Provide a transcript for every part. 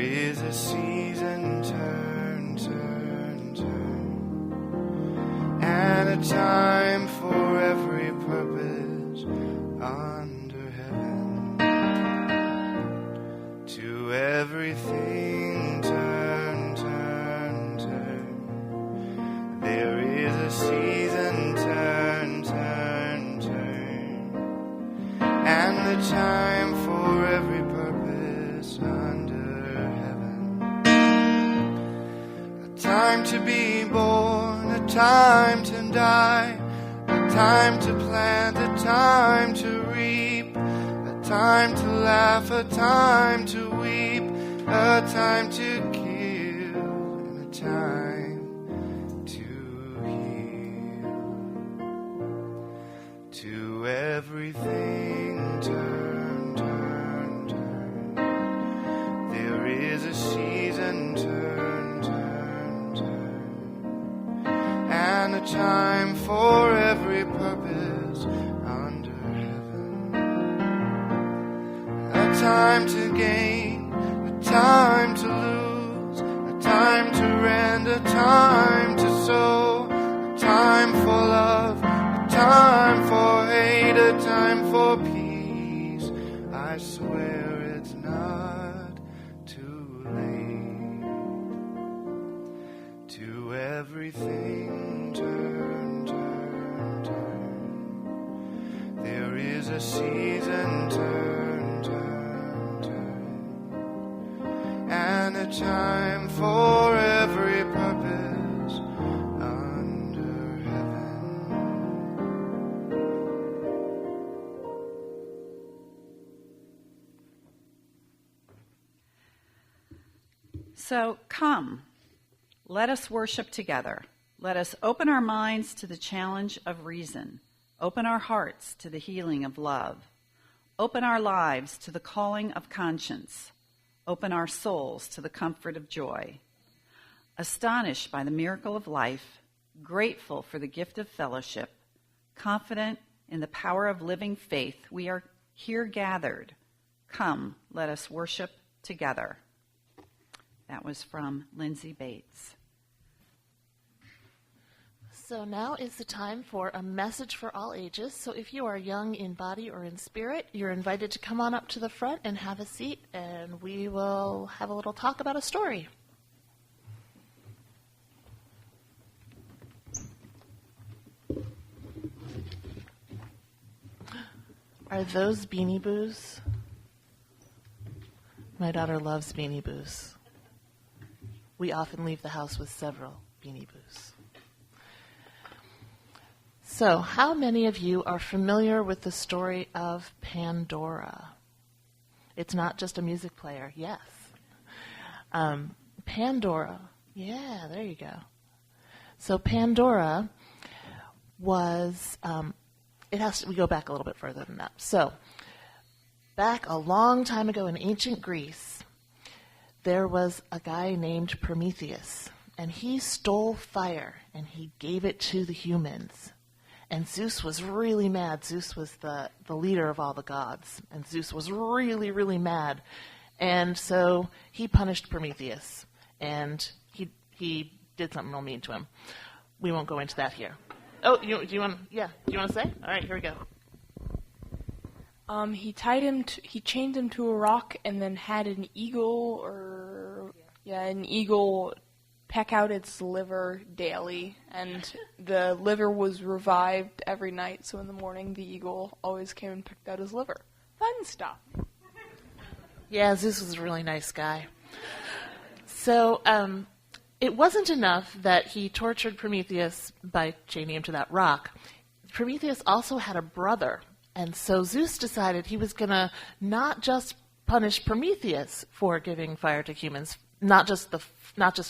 is a season, turn, turn, turn, and a time for every purpose under heaven. To everything, turn, turn, turn. There is a season, turn, turn, turn, and the time for every purpose under heaven. A time to be born, a time to die, a time to plant, a time to reap, a time to laugh, a time to weep, a time to kill, and a time to heal. To everything, turn, turn, turn. There is a season, turn, turn, turn, and a time for every purpose under heaven. A time to gain, a time to lose, a time to rend, a time to sow, a time for love, a time for hate, a time for peace. I swear it's not too late. To everything, turn, turn, turn. There is a season, turn, turn, turn, and a time for every purpose under heaven. So come, let us worship together. Let us open our minds to the challenge of reason. Open our hearts to the healing of love. Open our lives to the calling of conscience. Open our souls to the comfort of joy. Astonished by the miracle of life, grateful for the gift of fellowship, confident in the power of living faith, we are here gathered. Come, let us worship together. That was from Lindsay Bates. So now is the time for a message for all ages. So if you are young in body or in spirit, you're invited to come on up to the front and have a seat, and we will have a little talk about a story. Are those Beanie Boos? My daughter loves Beanie Boos. We often leave the house with several Beanie Boos. So, how many of you are familiar with the story of Pandora? It's not just a music player, yes. Pandora, yeah, there you go. So Pandora was, we go back a little bit further than that. So, back a long time ago in ancient Greece, there was a guy named Prometheus, and he stole fire, and he gave it to the humans. And Zeus was really mad. Zeus was the leader of all the gods. And Zeus was really, really mad. And so he punished Prometheus. And he did something real mean to him. We won't go into that here. Oh, do you want to say? All right, here we go. He chained him to a rock and then had an eagle peck out its liver daily, and the liver was revived every night, so in the morning the eagle always came and picked out his liver. Fun stuff. Yeah, Zeus was a really nice guy. So it wasn't enough that he tortured Prometheus by chaining him to that rock. Prometheus also had a brother, and so Zeus decided he was going to not just punish Prometheus for giving fire to humans, not just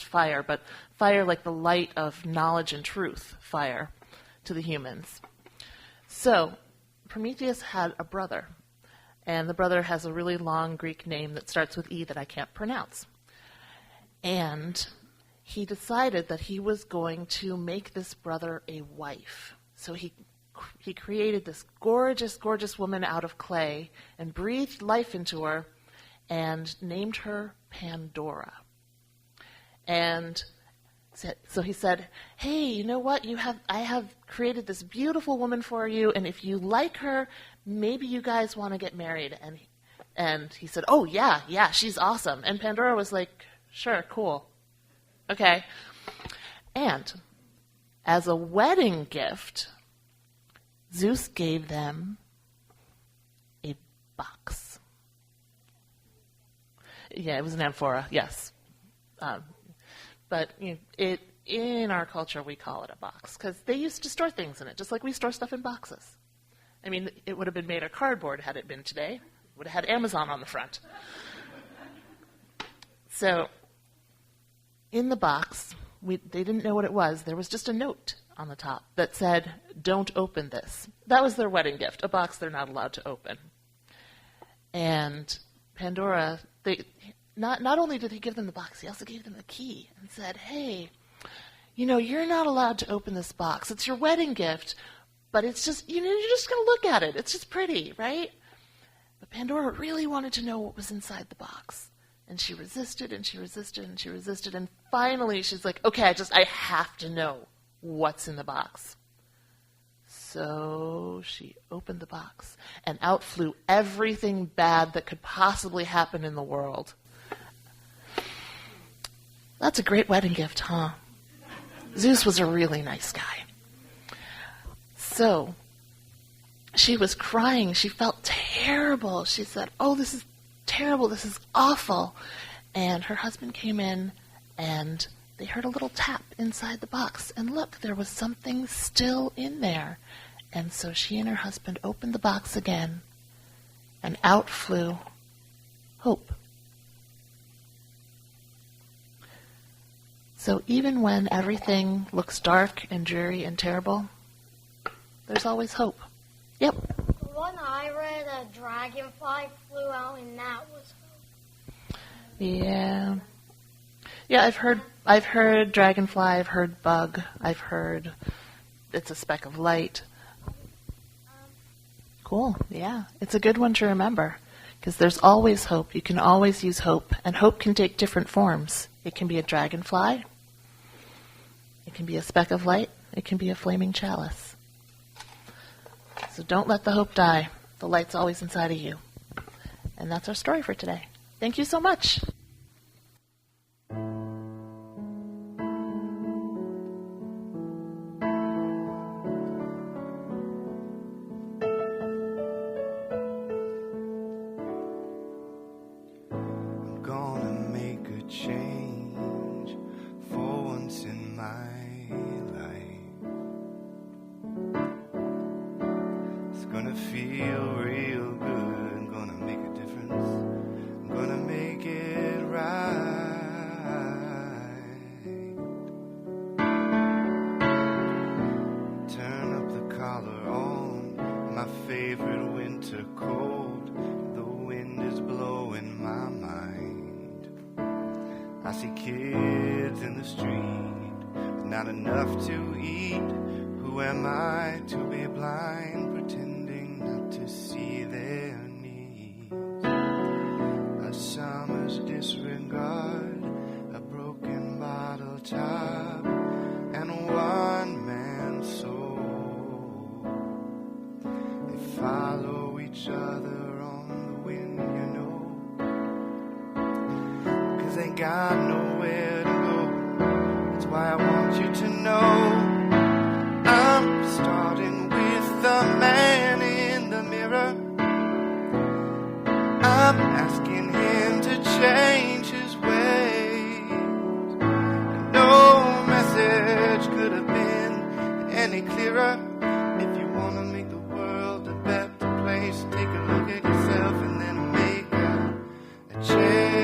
fire, but fire like the light of knowledge and truth, fire to the humans. So Prometheus had a brother, and the brother has a really long Greek name that starts with E that I can't pronounce. And he decided that he was going to make this brother a wife. So he created this gorgeous, gorgeous woman out of clay and breathed life into her and named her Pandora. And so he said, hey, you know what? I have created this beautiful woman for you, and if you like her, maybe you guys want to get married. And he said, oh, yeah, she's awesome. And Pandora was like, sure, cool. Okay. And as a wedding gift, Zeus gave them a box. Yeah, it was an amphora, yes. But in our culture, we call it a box because they used to store things in it, just like we store stuff in boxes. I mean, it would have been made of cardboard had it been today. It would have had Amazon on the front. So in the box, they didn't know what it was. There was just a note on the top that said, don't open this. That was their wedding gift, a box they're not allowed to open. And Pandora, not only did he give them the box, he also gave them the key and said, hey, you're not allowed to open this box. It's your wedding gift, but it's just, you're just going to look at it. It's just pretty, right? But Pandora really wanted to know what was inside the box. And she resisted, and she resisted, and she resisted. And finally, she's like, okay, I have to know what's in the box. So she opened the box, and out flew everything bad that could possibly happen in the world. That's a great wedding gift, huh? Zeus was a really nice guy. So she was crying. She felt terrible. She said, oh, this is terrible. This is awful. And her husband came in, and they heard a little tap inside the box. And look, there was something still in there. And so she and her husband opened the box again, and out flew hope. So even when everything looks dark and dreary and terrible, there's always hope. Yep. The one I read, a dragonfly flew out, and that was hope. Yeah. Yeah, I've heard dragonfly, I've heard bug, I've heard it's a speck of light. Cool, yeah. It's a good one to remember, because there's always hope. You can always use hope, and hope can take different forms. It can be a dragonfly. It can be a speck of light. It can be a flaming chalice. So don't let the hope die. The light's always inside of you. And that's our story for today. Thank you so much. I'm gonna make a change for once in my life. It's gonna feel real good. I'm gonna make a difference. I'm gonna make it right. Turn up the collar on my favorite winter coat. The wind is blowing my mind. I see kids in the street, but not enough to eat. Who am I to be blind, pretending not to see their needs? A summer's disregard, a broken bottle top, and one man's soul. They follow each other on the wind, cause they got nowhere to go. That's why I want you to know I'm starting with the man in the mirror. I'm asking him to change his ways. No message could have been any clearer. If you want to make the world a better place, take a look at yourself and then make a change.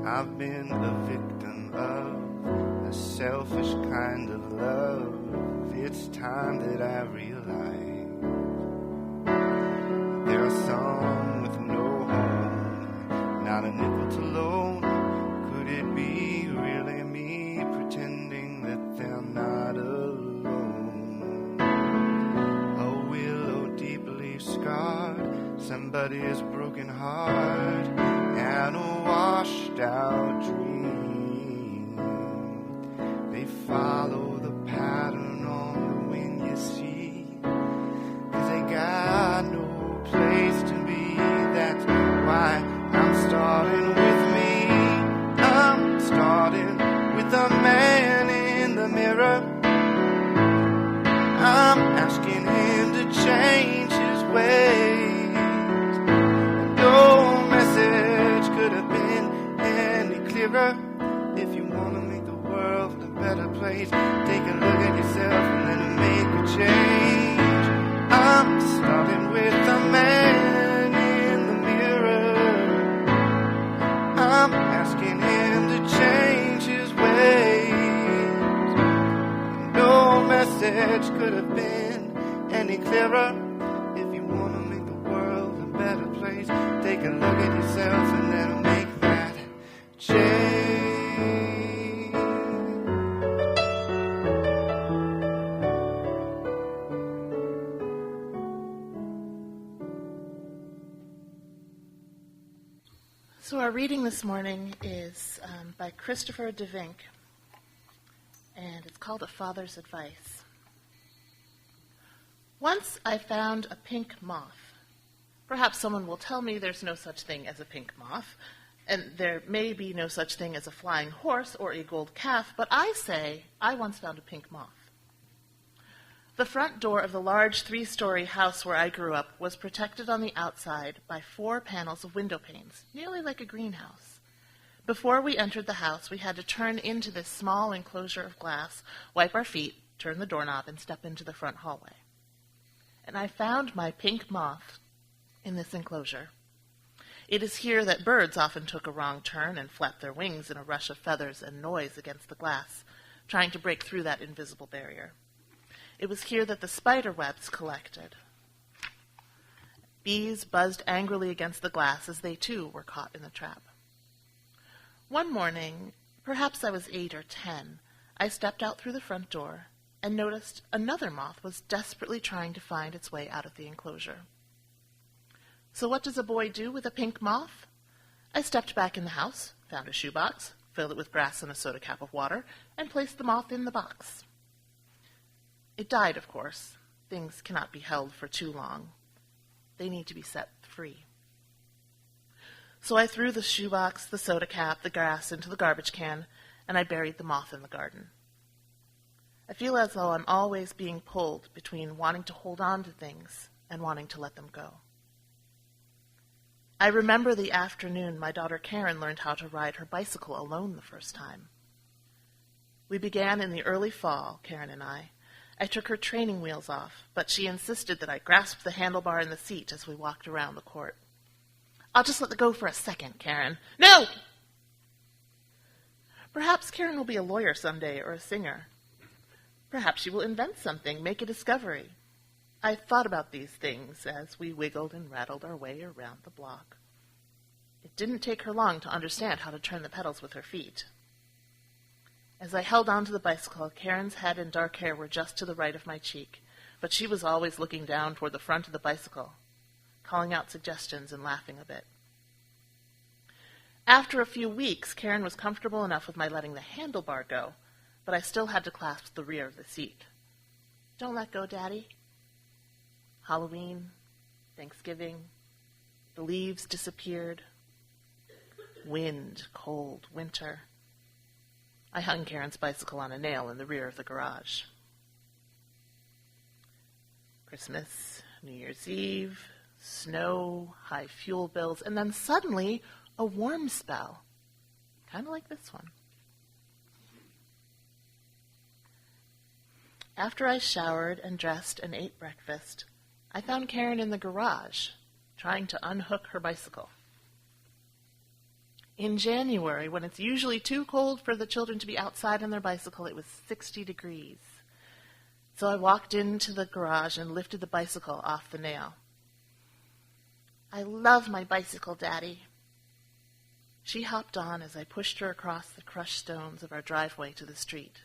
I've been a victim of a selfish kind of love. It's time that I realize there are some with no home, not a nickel to loan. Could it be really me pretending but his broken heart and a washed out dream. They follow the pattern on the wind, you see, 'cause they got no place to be. That's why I'm starting with me. I'm starting with the man in the mirror. I'm asking him to change his ways. No message could have been any clearer. If you want to make the world a better place, take a look at yourself and then make a change. I'm starting with the man in the mirror. I'm asking him to change his ways. No message could have been any clearer. If you want to make the world a better place, take a look at yourself and then make that change. So our reading this morning is by Christopher DeVink, and it's called A Father's Advice. Once I found a pink moth. Perhaps someone will tell me there's no such thing as a pink moth, and there may be no such thing as a flying horse or a gold calf, but I say I once found a pink moth. The front door of the large 3-story house where I grew up was protected on the outside by 4 panels of window panes, nearly like a greenhouse. Before we entered the house, we had to turn into this small enclosure of glass, wipe our feet, turn the doorknob, and step into the front hallway. And I found my pink moth in this enclosure. It is here that birds often took a wrong turn and flapped their wings in a rush of feathers and noise against the glass, trying to break through that invisible barrier. It was here that the spider webs collected. Bees buzzed angrily against the glass as they too were caught in the trap. One morning, perhaps I was 8 or 10, I stepped out through the front door and noticed another moth was desperately trying to find its way out of the enclosure. So what does a boy do with a pink moth? I stepped back in the house, found a shoebox, filled it with grass and a soda cap of water, and placed the moth in the box. It died, of course. Things cannot be held for too long. They need to be set free. So I threw the shoebox, the soda cap, the grass into the garbage can, and I buried the moth in the garden. I feel as though I'm always being pulled between wanting to hold on to things and wanting to let them go. I remember the afternoon my daughter Karen learned how to ride her bicycle alone the first time. We began in the early fall, Karen and I. I took her training wheels off, but she insisted that I grasp the handlebar in the seat as we walked around the court. "I'll just let go for a second, Karen." "No!" Perhaps Karen will be a lawyer someday or a singer. Perhaps she will invent something, make a discovery. I thought about these things as we wiggled and rattled our way around the block. It didn't take her long to understand how to turn the pedals with her feet. As I held on to the bicycle, Karen's head and dark hair were just to the right of my cheek, but she was always looking down toward the front of the bicycle, calling out suggestions and laughing a bit. After a few weeks, Karen was comfortable enough with my letting the handlebar go, but I still had to clasp the rear of the seat. "Don't let go, Daddy." Halloween, Thanksgiving, the leaves disappeared. Wind, cold, winter. I hung Karen's bicycle on a nail in the rear of the garage. Christmas, New Year's Eve, snow, high fuel bills, and then suddenly a warm spell, kind of like this one. After I showered and dressed and ate breakfast, I found Karen in the garage, trying to unhook her bicycle. In January, when it's usually too cold for the children to be outside on their bicycle, it was 60 degrees. So I walked into the garage and lifted the bicycle off the nail. "I love my bicycle, Daddy." She hopped on as I pushed her across the crushed stones of our driveway to the street.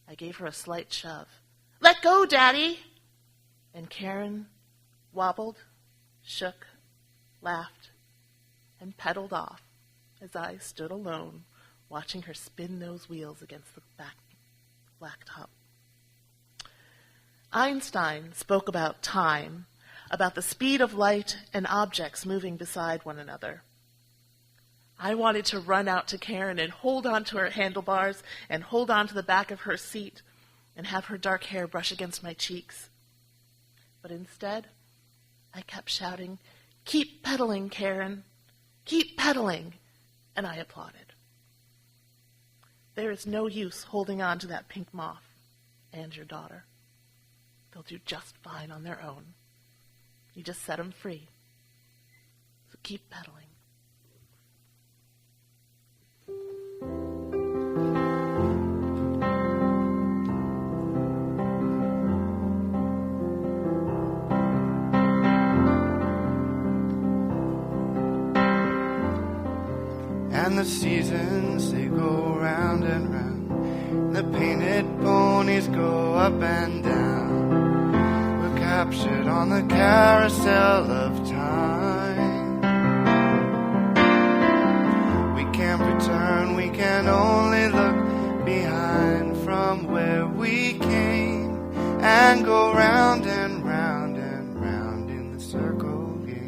I gave her a slight shove. "Let go, Daddy!" And Karen wobbled, shook, laughed, and pedaled off as I stood alone, watching her spin those wheels against the blacktop. Einstein spoke about time, about the speed of light and objects moving beside one another. I wanted to run out to Karen and hold on to her handlebars and hold on to the back of her seat and have her dark hair brush against my cheeks. But instead, I kept shouting, "Keep pedaling, Karen! Keep pedaling!" And I applauded. There is no use holding on to that pink moth and your daughter. They'll do just fine on their own. You just set them free. So keep pedaling. And the seasons, they go round and round. The painted ponies go up and down. We're captured on the carousel of time. We can't return, we can only look behind from where we came and go round and round and round in the circle game.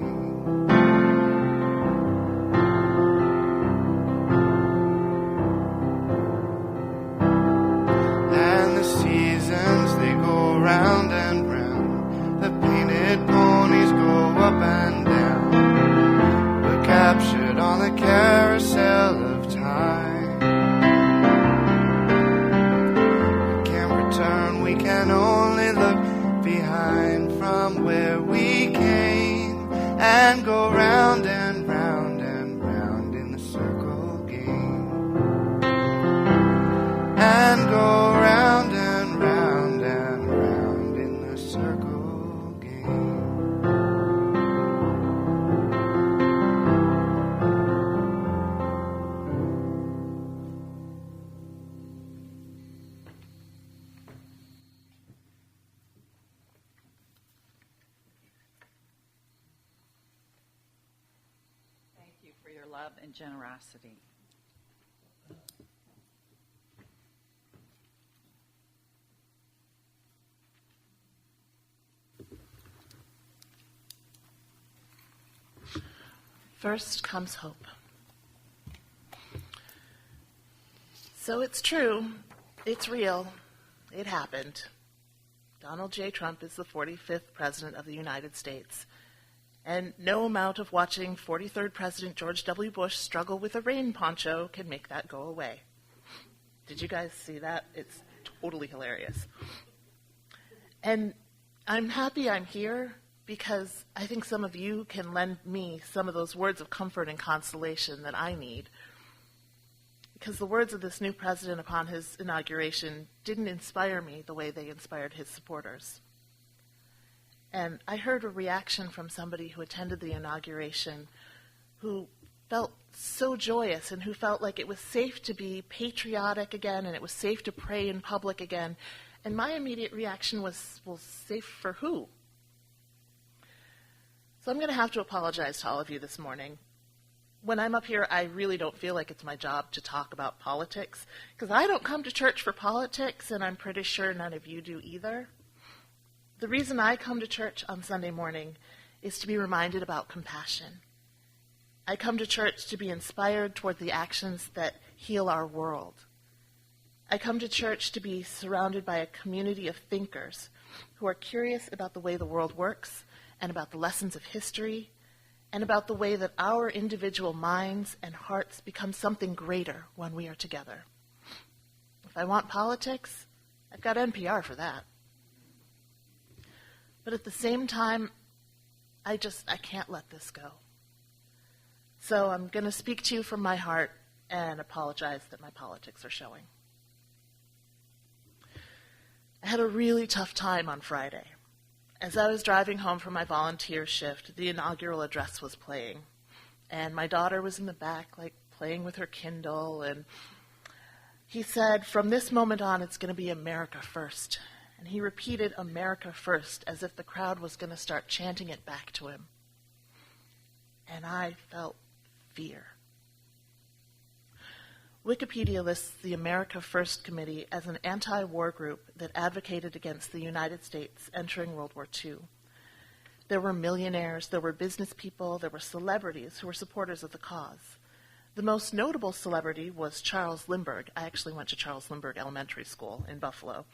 They go round and round. The painted ponies go up and down. We're captured on the carousel of time. We can't return, we can only look behind from where we came and go round and round and round in the circle game. And go round and round and round in the circle game. Thank you for your love and generosity. First comes hope. So it's true. It's real. It happened. Donald J. Trump is the 45th President of the United States. And no amount of watching 43rd President George W. Bush struggle with a rain poncho can make that go away. Did you guys see that? It's totally hilarious. And I'm happy I'm here, because I think some of you can lend me some of those words of comfort and consolation that I need. Because the words of this new president upon his inauguration didn't inspire me the way they inspired his supporters. And I heard a reaction from somebody who attended the inauguration who felt so joyous and who felt like it was safe to be patriotic again and it was safe to pray in public again. And my immediate reaction was, well, safe for who? So I'm going to have to apologize to all of you this morning. When I'm up here, I really don't feel like it's my job to talk about politics, because I don't come to church for politics, and I'm pretty sure none of you do either. The reason I come to church on Sunday morning is to be reminded about compassion. I come to church to be inspired toward the actions that heal our world. I come to church to be surrounded by a community of thinkers who are curious about the way the world works, and about the lessons of history, and about the way that our individual minds and hearts become something greater when we are together. If I want politics, I've got NPR for that. But at the same time, I can't let this go. So I'm going to speak to you from my heart and apologize that my politics are showing. I had a really tough time on Friday. As I was driving home from my volunteer shift, the inaugural address was playing. And my daughter was in the back, playing with her Kindle. And he said, from this moment on, it's going to be America first. And he repeated America first as if the crowd was going to start chanting it back to him. and I felt fear. Wikipedia lists the America First Committee as an anti-war group that advocated against the United States entering World War II. There were millionaires, there were business people, there were celebrities who were supporters of the cause. The most notable celebrity was Charles Lindbergh. I actually went to Charles Lindbergh Elementary School in Buffalo.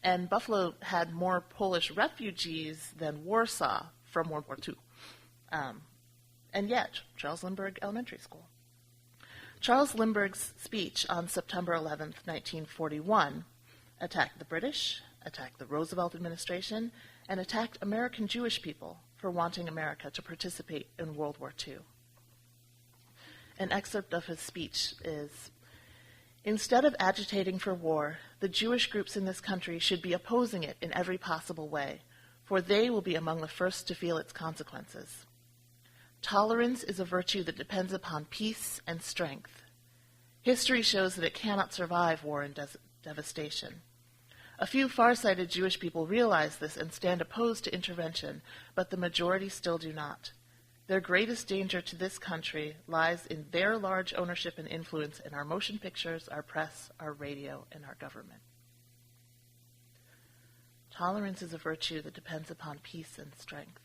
And Buffalo had more Polish refugees than Warsaw from World War II. And yet, Charles Lindbergh Elementary School. Charles Lindbergh's speech on September 11th, 1941, attacked the British, attacked the Roosevelt administration, and attacked American Jewish people for wanting America to participate in World War II. An excerpt of his speech is, "Instead of agitating for war, the Jewish groups in this country should be opposing it in every possible way, for they will be among the first to feel its consequences. Tolerance is a virtue that depends upon peace and strength. History shows that it cannot survive war and devastation. A few far-sighted Jewish people realize this and stand opposed to intervention, but the majority still do not. Their greatest danger to this country lies in their large ownership and influence in our motion pictures, our press, our radio, and our government. Tolerance is a virtue that depends upon peace and strength."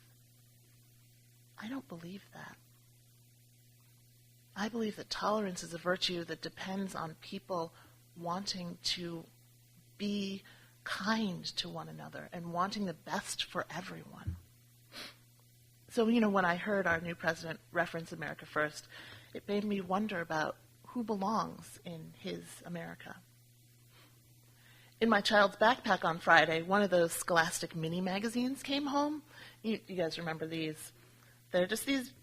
I don't believe that. I believe that tolerance is a virtue that depends on people wanting to be kind to one another and wanting the best for everyone. So, when I heard our new president reference America First, it made me wonder about who belongs in his America. In my child's backpack on Friday, one of those Scholastic mini magazines came home. You guys remember these? They're just these,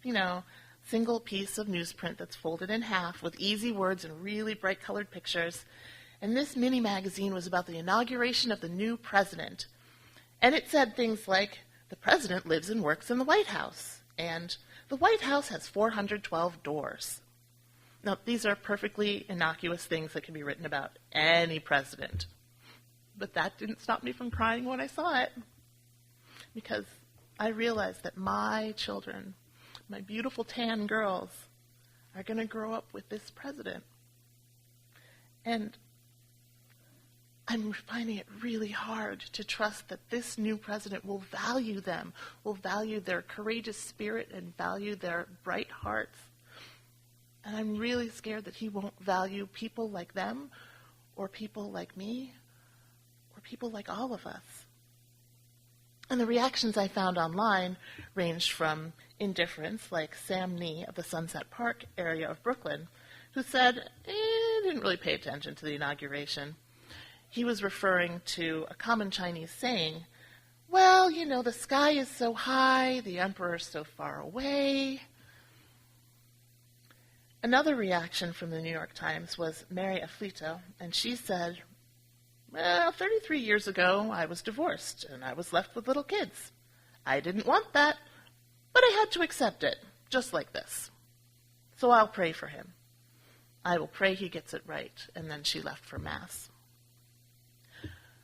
single piece of newsprint that's folded in half with easy words and really bright colored pictures. And this mini magazine was about the inauguration of the new president. And it said things like, "The president lives and works in the White House," and "The White House has 412 doors." Now, these are perfectly innocuous things that can be written about any president. But that didn't stop me from crying when I saw it, because I realized that my children, my beautiful tan girls, are going to grow up with this president. And I'm finding it really hard to trust that this new president will value them, will value their courageous spirit and value their bright hearts. And I'm really scared that he won't value people like them, or people like me, or people like all of us. And the reactions I found online ranged from indifference, like Sam Nee of the Sunset Park area of Brooklyn, who said, didn't really pay attention to the inauguration. He was referring to a common Chinese saying, "Well, the sky is so high, the emperor's so far away." Another reaction from the New York Times was Mary Afflito, and she said, "Well, 33 years ago, I was divorced, and I was left with little kids. I didn't want that, but I had to accept it, just like this. So I'll pray for him. I will pray he gets it right," and then she left for Mass.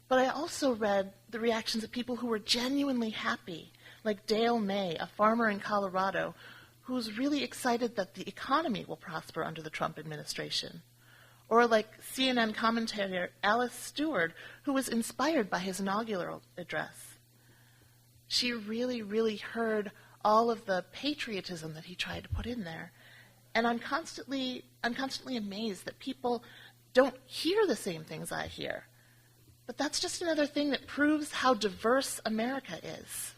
But I also read the reactions of people who were genuinely happy, like Dale May, a farmer in Colorado, who's really excited that the economy will prosper under the Trump administration. Or like CNN commentator Alice Stewart, who was inspired by his inaugural address. She really, really heard all of the patriotism that he tried to put in there. And I'm constantly amazed that people don't hear the same things I hear. But that's just another thing that proves how diverse America is.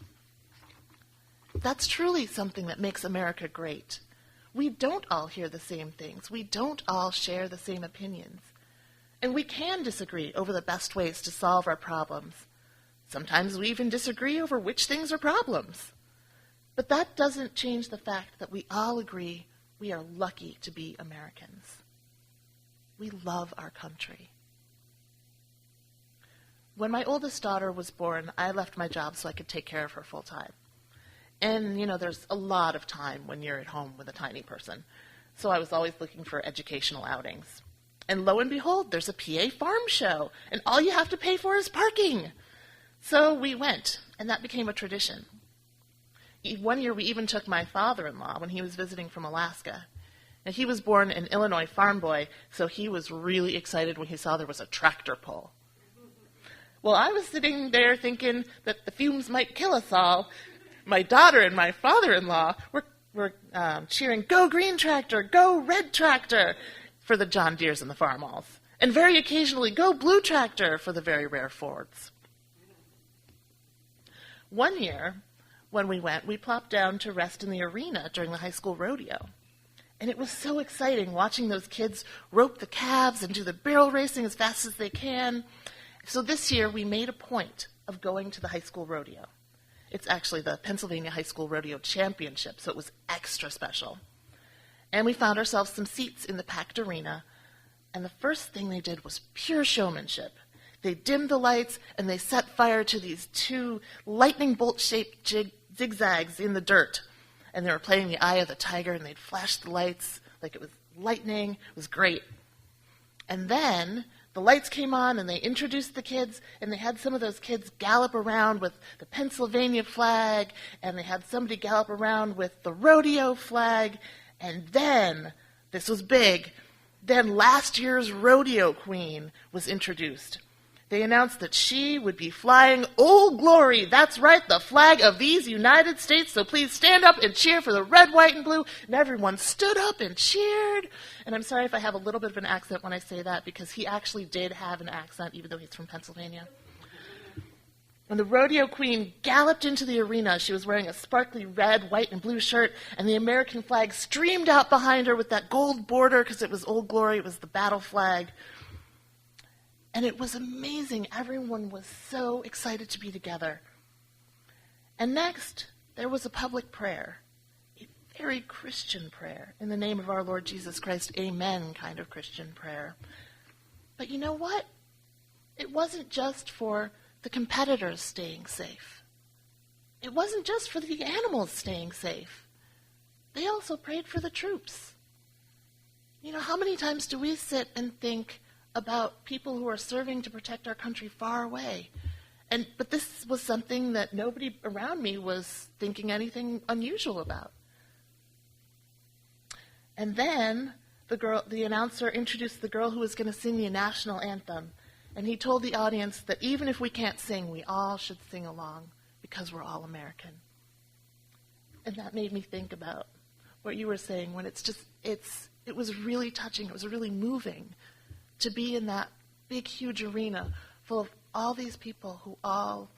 That's truly something that makes America great. We don't all hear the same things. We don't all share the same opinions. And we can disagree over the best ways to solve our problems. Sometimes we even disagree over which things are problems. But that doesn't change the fact that we all agree we are lucky to be Americans. We love our country. When my oldest daughter was born, I left my job so I could take care of her full time. And, there's a lot of time when you're at home with a tiny person. So I was always looking for educational outings. And lo and behold, there's a PA farm show, and all you have to pay for is parking. So we went, and that became a tradition. One year we even took my father-in-law when he was visiting from Alaska. And he was born an Illinois farm boy, so he was really excited when he saw there was a tractor pull. Well, I was sitting there thinking that the fumes might kill us all. My daughter and my father-in-law were cheering, "Go green tractor, go red tractor," for the John Deeres and the Farmalls. And very occasionally, "Go blue tractor," for the very rare Fords. One year, when we went, we plopped down to rest in the arena during the high school rodeo. And it was so exciting watching those kids rope the calves and do the barrel racing as fast as they can. So this year, we made a point of going to the high school rodeo. It's actually the Pennsylvania High School Rodeo Championship, so it was extra special. And we found ourselves some seats in the packed arena, and the first thing they did was pure showmanship. They dimmed the lights, and they set fire to these 2 lightning bolt-shaped zigzags in the dirt. And they were playing the Eye of the Tiger, and they'd flash the lights like it was lightning. It was great. And then the lights came on, and they introduced the kids, and they had some of those kids gallop around with the Pennsylvania flag, and they had somebody gallop around with the rodeo flag. And then, this was big, then last year's rodeo queen was introduced. They announced that she would be flying Old Glory. That's right, the flag of these United States. So please stand up and cheer for the red, white, and blue. And everyone stood up and cheered. And I'm sorry if I have a little bit of an accent when I say that, because he actually did have an accent, even though he's from Pennsylvania. When the rodeo queen galloped into the arena, she was wearing a sparkly red, white, and blue shirt, and the American flag streamed out behind her with that gold border, because it was Old Glory, it was the battle flag. And it was amazing. Everyone was so excited to be together. And next, there was a public prayer, a very Christian prayer, in the name of our Lord Jesus Christ, amen kind of Christian prayer. But you know what? It wasn't just for the competitors staying safe. It wasn't just for the animals staying safe. They also prayed for the troops. You know, how many times do we sit and think about people who are serving to protect our country far away? But this was something that nobody around me was thinking anything unusual about. And then the announcer introduced the girl who was going to sing the national anthem. And he told the audience that even if we can't sing, we all should sing along because we're all American. And that made me think about what you were saying when it was really touching, it was really moving to be in that big, huge arena full of all these people who all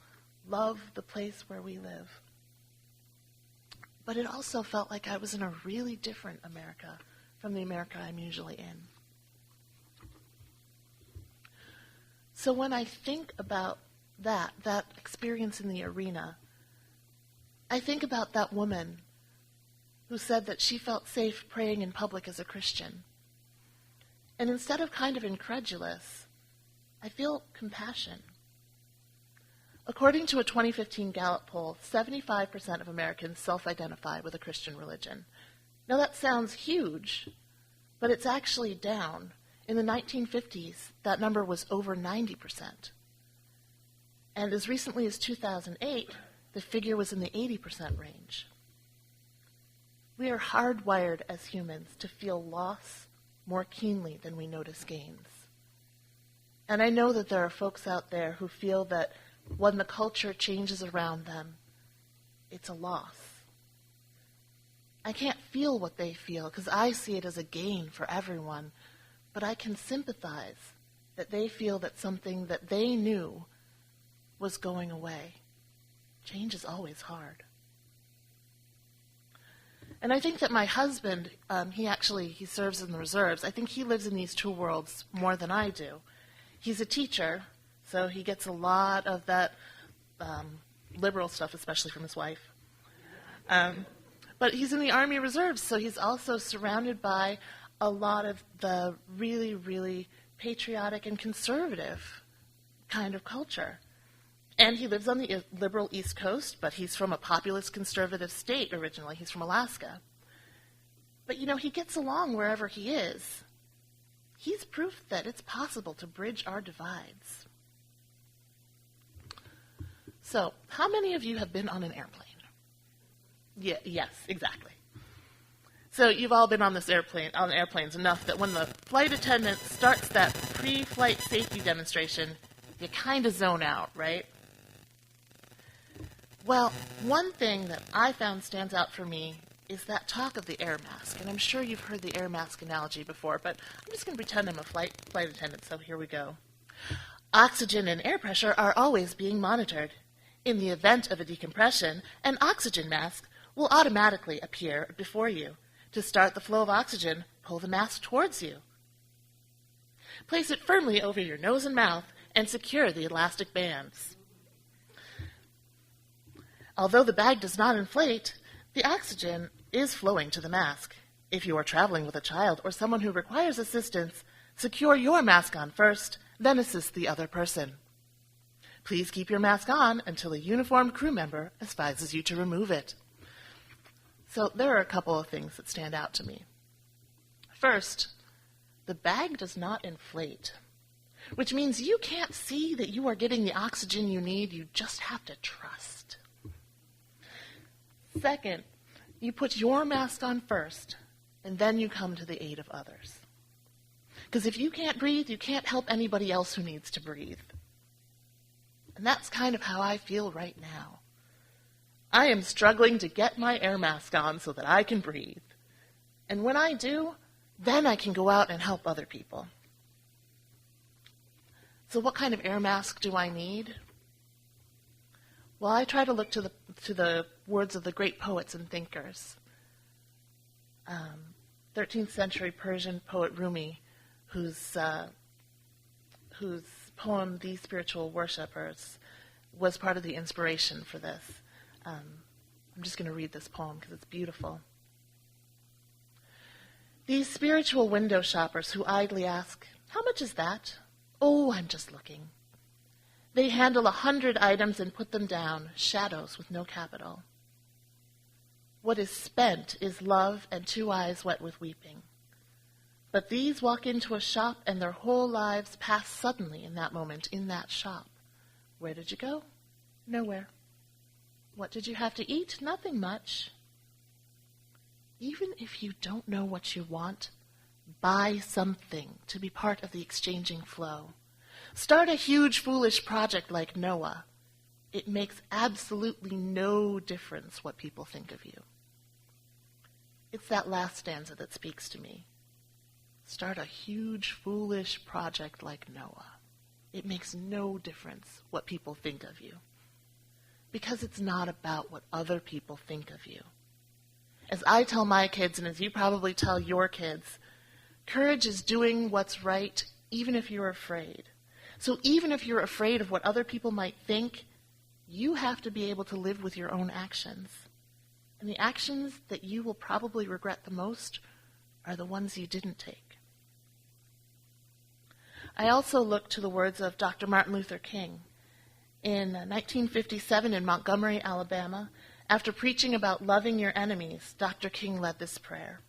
love the place where we live. But it also felt like I was in a really different America from the America I'm usually in. So when I think about that experience in the arena, I think about that woman who said that she felt safe praying in public as a Christian. And instead of kind of incredulous, I feel compassion. According to a 2015 Gallup poll, 75% of Americans self-identify with a Christian religion. Now that sounds huge, but it's actually down. In the 1950s, that number was over 90%. And as recently as 2008, the figure was in the 80% range. We are hardwired as humans to feel loss more keenly than we notice gains. And I know that there are folks out there who feel that when the culture changes around them, it's a loss. I can't feel what they feel because I see it as a gain for everyone, but I can sympathize that they feel that something that they knew was going away. Change is always hard. And I think that my husband, he serves in the reserves. I think he lives in these two worlds more than I do. He's a teacher, so he gets a lot of that liberal stuff, especially from his wife. But he's in the Army Reserves, so he's also surrounded by a lot of the really, really patriotic and conservative kind of culture. And he lives on the liberal East Coast, but he's from a populist conservative state originally. He's from Alaska. But, he gets along wherever he is. He's proof that it's possible to bridge our divides. So, how many of you have been on an airplane? Yeah, yes, exactly. So you've all been on airplanes enough that when the flight attendant starts that pre-flight safety demonstration, you kind of zone out, right? Well, one thing that I found stands out for me is that talk of the air mask. And I'm sure you've heard the air mask analogy before, but I'm just going to pretend I'm a flight attendant, so here we go. Oxygen and air pressure are always being monitored. In the event of a decompression, an oxygen mask will automatically appear before you. To start the flow of oxygen, pull the mask towards you. Place it firmly over your nose and mouth and secure the elastic bands. Although the bag does not inflate, the oxygen is flowing to the mask. If you are traveling with a child or someone who requires assistance, secure your mask on first, then assist the other person. Please keep your mask on until a uniformed crew member advises you to remove it. So there are a couple of things that stand out to me. First, the bag does not inflate, which means you can't see that you are getting the oxygen you need. You just have to trust. Second, you put your mask on first, and then you come to the aid of others. Because if you can't breathe, you can't help anybody else who needs to breathe. And that's kind of how I feel right now. I am struggling to get my air mask on so that I can breathe. And when I do, then I can go out and help other people. So what kind of air mask do I need? Well, I try to look to the words of the great poets and thinkers. 13th century Persian poet Rumi, whose poem "The Spiritual Worshippers" was part of the inspiration for this. I'm just going to read this poem because it's beautiful. These spiritual window shoppers who idly ask, "How much is that?" "Oh, I'm just looking." They handle 100 items and put them down, shadows with no capital. What is spent is love and 2 eyes wet with weeping. But these walk into a shop and their whole lives pass suddenly in that moment, in that shop. Where did you go? Nowhere. What did you have to eat? Nothing much. Even if you don't know what you want, buy something to be part of the exchanging flow. Start a huge, foolish project like Noah. It makes absolutely no difference what people think of you. It's that last stanza that speaks to me. Start a huge, foolish project like Noah. It makes no difference what people think of you. Because it's not about what other people think of you. As I tell my kids, and as you probably tell your kids, courage is doing what's right even if you're afraid. So even if you're afraid of what other people might think, you have to be able to live with your own actions. And the actions that you will probably regret the most are the ones you didn't take. I also look to the words of Dr. Martin Luther King. In 1957 in Montgomery, Alabama, after preaching about loving your enemies, Dr. King led this prayer.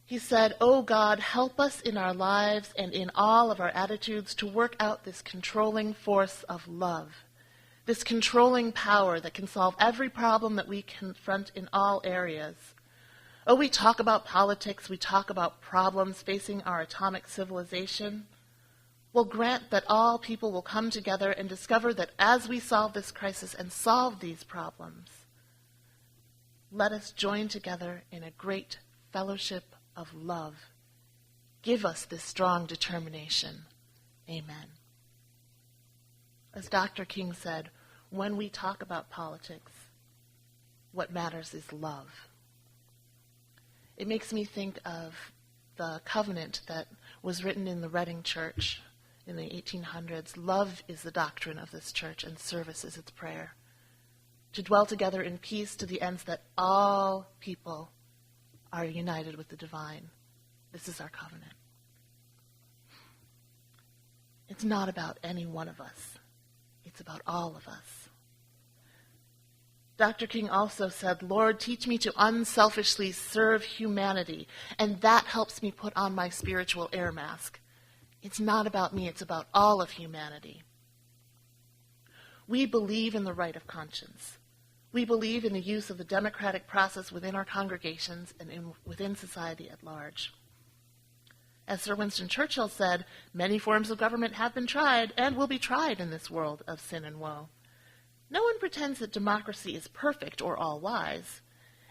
He said, "Oh God, help us in our lives and in all of our attitudes to work out this controlling force of love, this controlling power that can solve every problem that we confront in all areas. Oh, we talk about politics, we talk about problems facing our atomic civilization. Well, grant that all people will come together and discover that as we solve this crisis and solve these problems, let us join together in a great fellowship of love. Give us this strong determination. Amen." As Dr. King said, when we talk about politics, what matters is love. It makes me think of the covenant that was written in the Reading Church in the 1800s. Love is the doctrine of this church, and service is its prayer. To dwell together in peace to the ends that all people are united with the divine. This is our covenant. It's not about any one of us. It's about all of us. Dr. King also said, "Lord, teach me to unselfishly serve humanity, and that helps me put on my spiritual air mask. It's not about me, it's about all of humanity." We believe in the right of conscience. We believe in the use of the democratic process within our congregations and within society at large. As Sir Winston Churchill said, many forms of government have been tried and will be tried in this world of sin and woe. No one pretends that democracy is perfect or all-wise.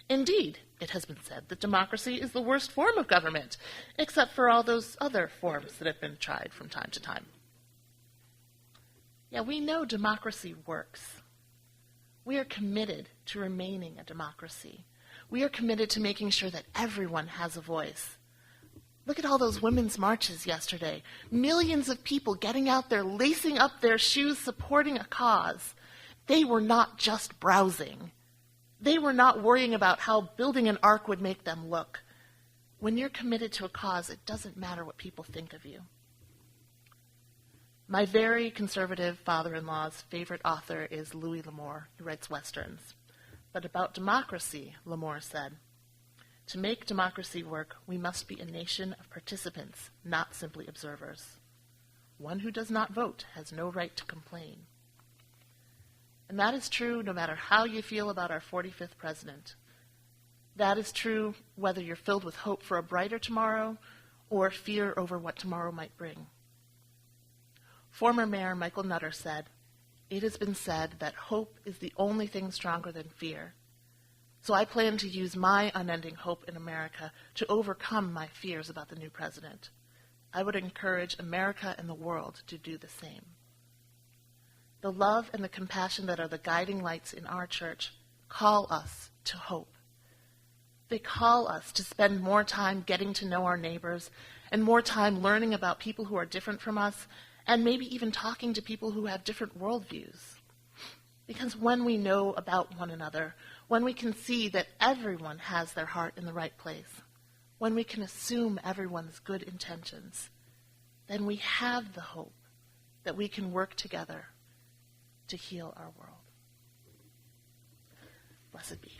Indeed, it has been said that democracy is the worst form of government, except for all those other forms that have been tried from time to time. Yeah, we know democracy works. We are committed to remaining a democracy. We are committed to making sure that everyone has a voice. Look at all those women's marches yesterday. Millions of people getting out there, lacing up their shoes, supporting a cause. They were not just browsing. They were not worrying about how building an ark would make them look. When you're committed to a cause, it doesn't matter what people think of you. My very conservative father-in-law's favorite author is Louis L'Amour, who writes Westerns. But about democracy, L'Amour said, "To make democracy work, we must be a nation of participants, not simply observers. One who does not vote has no right to complain." And that is true no matter how you feel about our 45th president. That is true whether you're filled with hope for a brighter tomorrow or fear over what tomorrow might bring. Former Mayor Michael Nutter said, "It has been said that hope is the only thing stronger than fear. So I plan to use my unending hope in America to overcome my fears about the new president. I would encourage America and the world to do the same." The love and the compassion that are the guiding lights in our church call us to hope. They call us to spend more time getting to know our neighbors and more time learning about people who are different from us and maybe even talking to people who have different worldviews. Because when we know about one another, when we can see that everyone has their heart in the right place, when we can assume everyone's good intentions, then we have the hope that we can work together to heal our world. Blessed be.